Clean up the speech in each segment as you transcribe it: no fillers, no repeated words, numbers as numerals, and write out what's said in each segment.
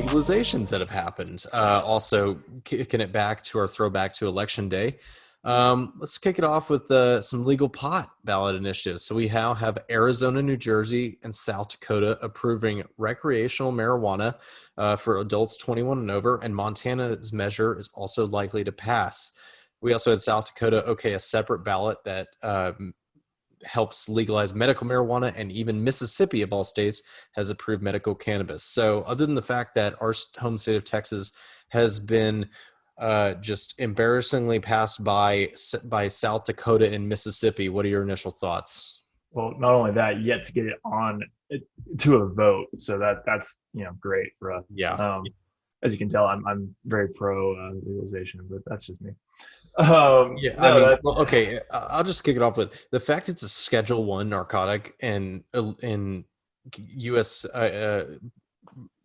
legalizations that have happened. Also, kicking it back to our throwback to Election Day. Let's kick it off with some legal pot ballot initiatives. So we now have Arizona, New Jersey, and South Dakota approving recreational marijuana for adults 21 and over, and Montana's measure is also likely to pass. We also had South Dakota a separate ballot that helps legalize medical marijuana, and even Mississippi, of all states, has approved medical cannabis. So other than the fact that our home state of Texas has been just embarrassingly passed by South Dakota and Mississippi, what are your initial thoughts? Well, not only that, yet to get it on to a vote. So that's great for us. Yeah. As you can tell, I'm very pro legalization, but that's just me. Okay. I'll just kick it off with the fact it's a Schedule I narcotic, and in U.S.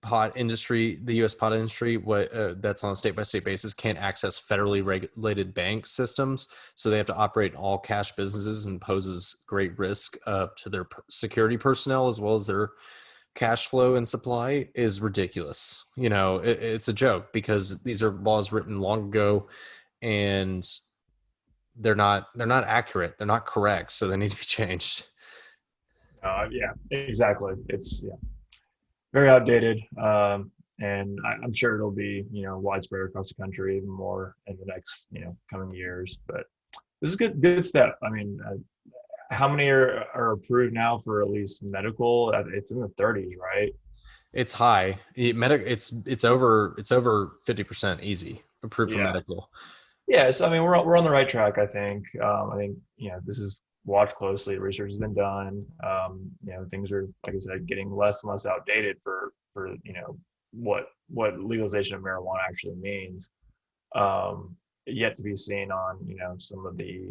Pot industry, the U.S. pot industry, that's on a state-by-state basis, can't access federally regulated bank systems, so they have to operate in all cash businesses, and poses great risk to their security personnel as well as their cash flow and supply, is ridiculous. It's a joke because these are laws written long ago, and they're not accurate. They're not correct. So they need to be changed. Yeah, exactly. It's very outdated. And I'm sure it'll be, widespread across the country even more in the next, coming years. But this is good step. I mean, how many are approved now for at least medical? It's in the 30s, right? It's high. It's over 50% easy approved for medical. Yeah, so I mean, we're on the right track, I think. I think this is watched closely. Research has been done. Things are, like I said, getting less and less outdated for what legalization of marijuana actually means. Yet to be seen on some of the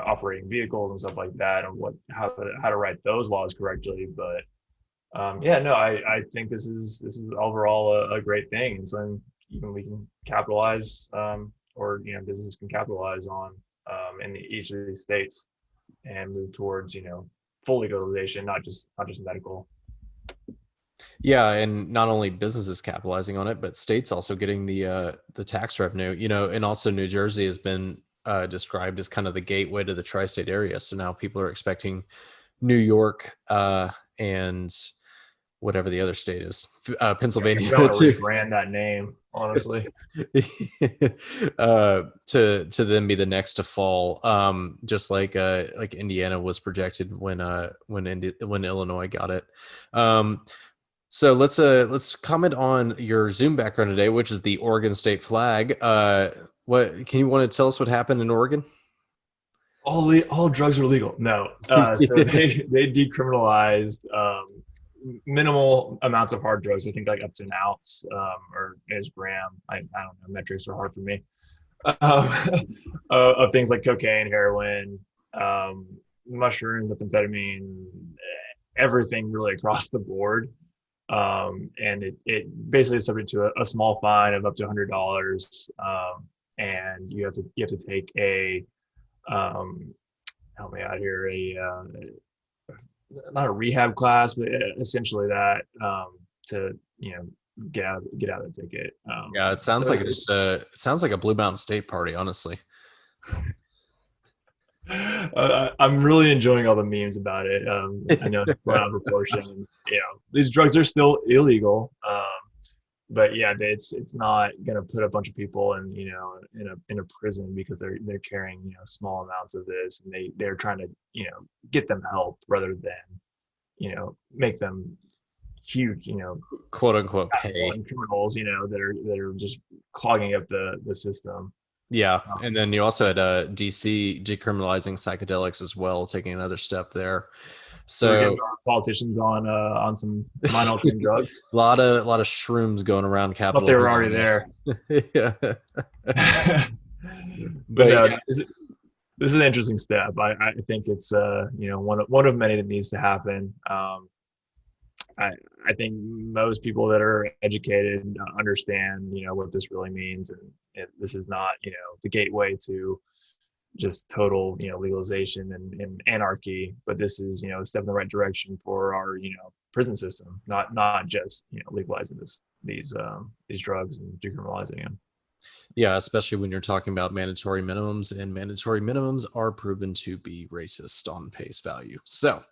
operating vehicles and stuff like that, and how to write those laws correctly. But I think this is overall a great thing, and something even we can capitalize, or businesses can capitalize on in each of these states, and move towards full legalization, not just medical. Yeah, and not only businesses capitalizing on it, but states also getting the tax revenue. And also New Jersey has been described as kind of the gateway to the tri-state area. So now people are expecting New York and whatever the other state is, Pennsylvania. I want to rebrand that name, honestly. To then be the next to fall, just like Indiana was projected when Illinois got it. So let's comment on your Zoom background today, which is the Oregon state flag. What can you want to tell us what happened in Oregon? All drugs are legal. No, so they decriminalized minimal amounts of hard drugs. I think like up to an ounce, or is gram. I don't know. Metrics are hard for me. Of things like cocaine, heroin, mushroom, methamphetamine, everything really across the board. And it basically is subject to a small fine of up to $100. And you have to take a help me out here, not a rehab class, but essentially that to get out of the ticket. Yeah, it sounds like it sounds like a Blue Mountain State party, honestly. I'm really enjoying all the memes about it. I know it's blown out of proportion. These drugs are still illegal, but yeah, it's not going to put a bunch of people in a prison because they're carrying small amounts of this, and they're trying to get them help rather than make them huge quote unquote pay criminals that are just clogging up the system. Yeah, and then you also had DC decriminalizing psychedelics as well, taking another step there. So politicians on some mind-altering drugs. A lot of shrooms going around Capitol. But they were already there. Yeah. But this is an interesting step. I think it's one of many that needs to happen. I think most people that are educated understand what this really means, and this is not the gateway to just total legalization and anarchy, but this is a step in the right direction for our prison system, not just legalizing these drugs and decriminalizing them. Yeah, especially when you're talking about mandatory minimums, and mandatory minimums are proven to be racist on face value. So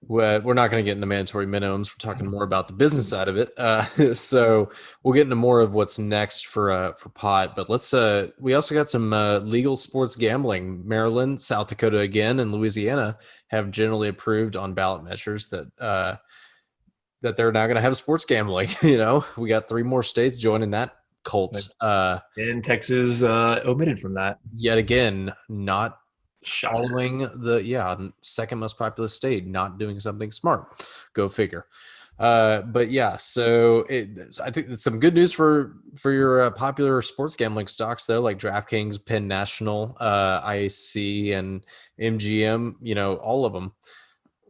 we're not going to get into mandatory minimums. We're talking more about the business side of it. So we'll get into more of what's next for pot. But let's we also got some legal sports gambling. Maryland, South Dakota again, and Louisiana have generally approved on ballot measures that that they're now going to have sports gambling. We got 3 more states joining that cult. And Texas omitted from that. Yet again, not Shocker. following the second most populous state, not doing something smart. Go figure. But yeah, so I think it's some good news for your popular sports gambling stocks though, like DraftKings, Penn National, IAC, and MGM. All of them.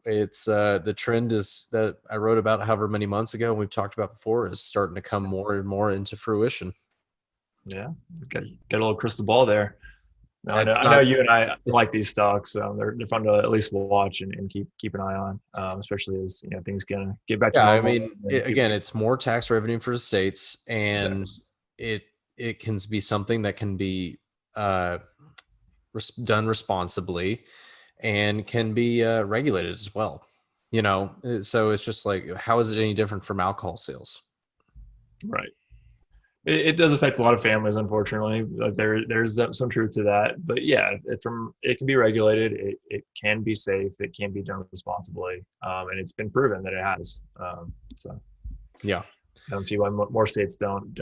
It's the trend is that I wrote about however many months ago, and we've talked about before, is starting to come more and more into fruition. Yeah, get a little crystal ball there. No, I know, you and I like these stocks. They're fun to at least watch and keep an eye on, especially as things gonna get back to normal. I mean, again, it's more tax revenue for the states, and it can be something that can be done responsibly and can be regulated as well. So it's just like, how is it any different from alcohol sales? Right. It does affect a lot of families, unfortunately. There's some truth to that, but yeah, it can be regulated. It can be safe. It can be done responsibly, and it's been proven that it has. So yeah, I don't see why more states don't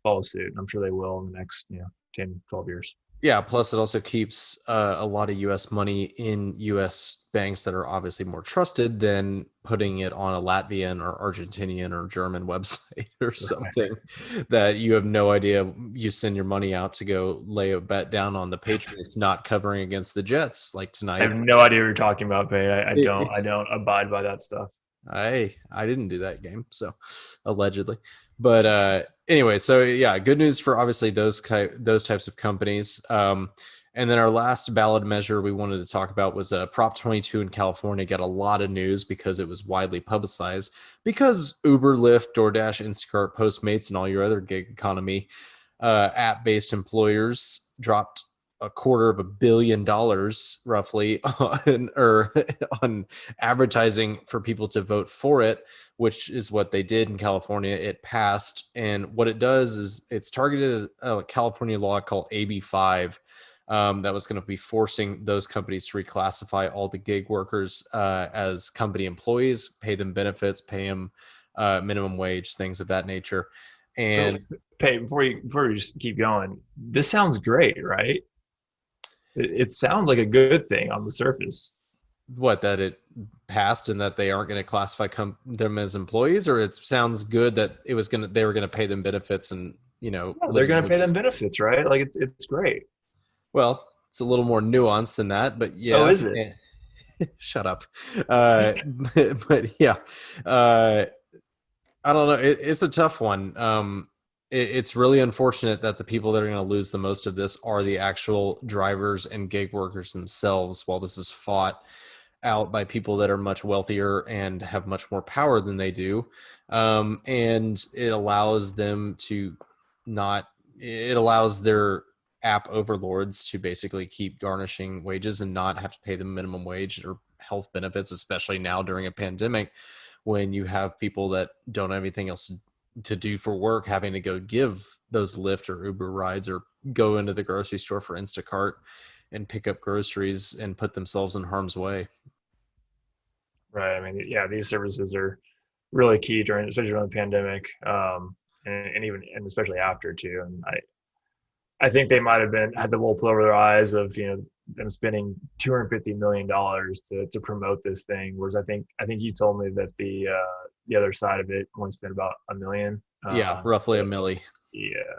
follow suit. I'm sure they will in the next 10, 12 years. Yeah, plus it also keeps a lot of U.S. money in U.S. banks that are obviously more trusted than putting it on a Latvian or Argentinian or German website or something that you have no idea. You send your money out to go lay a bet down on the Patriots not covering against the Jets like tonight. I have no idea what you're talking about, Pay. I don't abide by that stuff. I didn't do that game, so allegedly. But anyway, so yeah, good news for obviously those types of companies. And then our last ballot measure we wanted to talk about was Prop 22 in California. Got a lot of news because it was widely publicized, because Uber, Lyft, DoorDash, Instacart, Postmates, and all your other gig economy app-based employers dropped $250 million roughly on advertising for people to vote for it, which is what they did in California. It passed, and what it does is it's targeted a California law called AB5 that was going to be forcing those companies to reclassify all the gig workers as company employees, pay them benefits, pay them minimum wage, things of that nature. And so, Pay, before you just keep going, this sounds great, right? It sounds like a good thing on the surface. What, that it passed and that they aren't going to classify them as employees, or it sounds good that they were going to pay them benefits and they're going to pay them benefits, right? Like it's great. Well, it's a little more nuanced than that, but yeah. Oh, is it? Shut up. But yeah, I don't know. It's a tough one. It's really unfortunate that the people that are going to lose the most of this are the actual drivers and gig workers themselves, while this is fought out by people that are much wealthier and have much more power than they do. And it allows them to it allows their app overlords to basically keep garnishing wages and not have to pay them minimum wage or health benefits, especially now during a pandemic when you have people that don't have anything else to do for work, having to go give those Lyft or Uber rides or go into the grocery store for Instacart and pick up groceries and put themselves in harm's way. Right. I mean, yeah, these services are really key especially during the pandemic, and especially after too. And I think they might have had the wool pulled over their eyes of them spending $250 million to promote this thing, whereas I think you told me that the other side of it only spent about $1 million. Yeah, roughly $1 million. Yeah,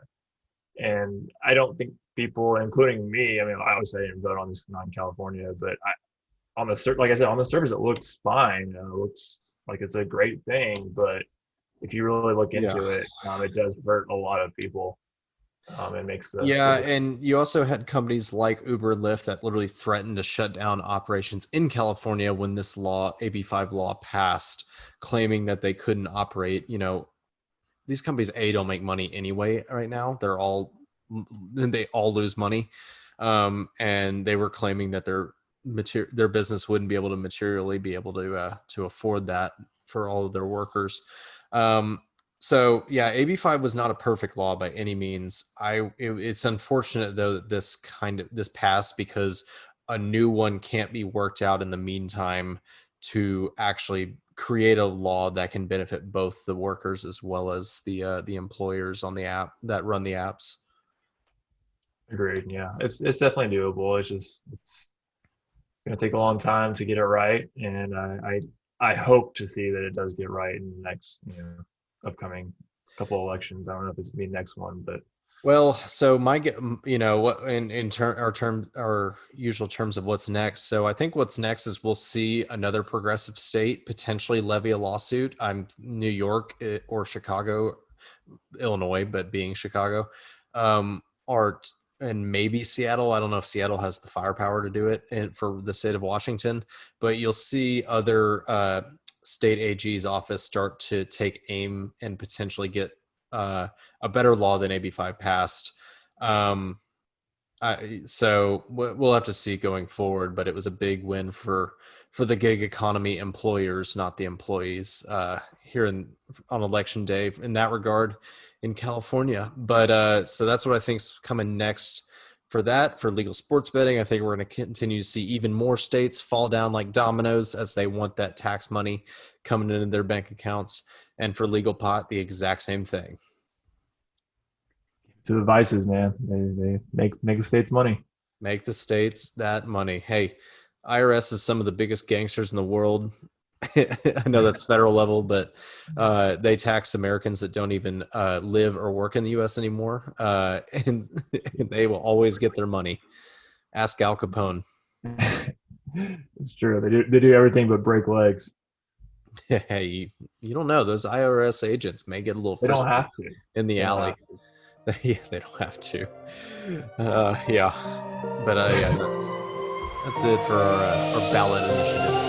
and I don't think people, including me, I mean, I always say I didn't vote on this in California, but like I said, on the surface, it looks fine. It looks like it's a great thing, but if you really look into it, it does hurt a lot of people. It makes the Yeah, and you also had companies like Uber and Lyft that literally threatened to shut down operations in California when this law, AB5 law, passed, claiming that they couldn't operate. These companies don't make money anyway right now. They all lose money, and they were claiming that their business wouldn't be able to materially be able to afford that for all of their workers. So yeah, AB5 was not a perfect law by any means. It's unfortunate though that this passed, because a new one can't be worked out in the meantime to actually create a law that can benefit both the workers as well as the employers on the app that run the apps. agreed. Yeah, it's definitely doable. It's gonna take a long time to get it right, and I hope to see that it does get right in the next upcoming couple elections. I don't know if it's gonna be next one, but Well, so what our usual terms of what's next. So I think what's next is we'll see another progressive state potentially levy a lawsuit. I'm New York or Chicago, Illinois, but being Chicago, or and maybe Seattle. I don't know if Seattle has the firepower to do it, and for the state of Washington, but you'll see other state AG's office start to take aim and potentially get a better law than AB5 passed. Um, so we'll have to see going forward, but it was a big win for the gig economy employers, not the employees, here on election day in that regard in California. But so that's what I think's coming next for legal sports betting. I think we're going to continue to see even more states fall down like dominoes as they want that tax money coming into their bank accounts. And for legal pot, the exact same thing. to the vices, man, they make the states money. Make the states that money. Hey, IRS is some of the biggest gangsters in the world. I know that's federal level, but they tax Americans that don't even live or work in the U.S. anymore, and they will always get their money. Ask Al Capone. It's true. They do everything but break legs. Hey, you don't know. Those IRS agents may get a little They don't frisky have to. in the They don't alley. have to. Yeah, they don't have to. Yeah, but yeah, that's it for our ballot initiative.